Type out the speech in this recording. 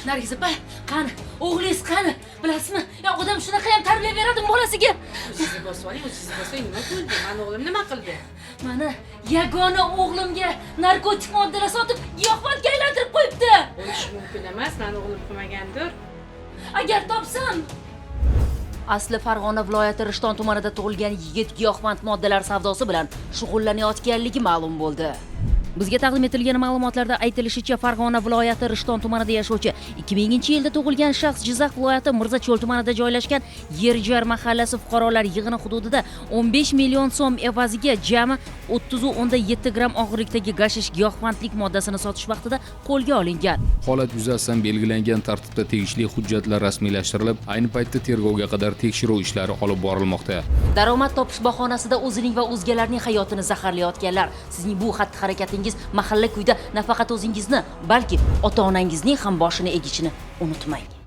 Nargiza opa, qani? O'g'lingiz qani? Bilasizmi? Ya odam shunaqa ham tarbiya beradimi bolasiga? O'zingizni bosib oling, o'zingizni bosing, nima qildi? Mani o'g'lim nima qildi? Mana yagona o'g'limga narkotik moddalar sotib, giyohvandga aylantirib qo'yibdi. Bo'lishi mumkin emas, mani o'g'lim qilmagandir. Agar topsam, asli Farg'ona viloyati Rishton tumanida tug'ilgan yigit giyohvand moddalar savdosi bilan shug'ullanayotganligi ma'lum bo'ldi. Bizga taqdim etilgan ma'lumotlarda aytilishicha, Farg'ona viloyati Rishton tumanida yashovchi 2000-yilda tug'ilgan shaxs Jizzax viloyati Mirzacho'l tumanida joylashgan Yerjar mahallasi fuqarolar yig'ini hududida 15 million so'm evaziga jami 30.7 gram og'irlikdagi gashish giyohvandlik moddasini sotish vaqtida qo'lga olingan. Holat yuzasidan belgilangan tartibda tegishli hujjatlar rasmiylashtirilib, ayni paytda tergovga qadar tekshiruv ishlari olib borilmoqda. Daromad topish bahonasida o'zining va o'zgalarning hayotini zaharlayotganlar, sizning bu xatti-harakatingiz mahalla kuyda nafaqat o'zingizni, balki ota-onangizning ham boshini egishini unutmang.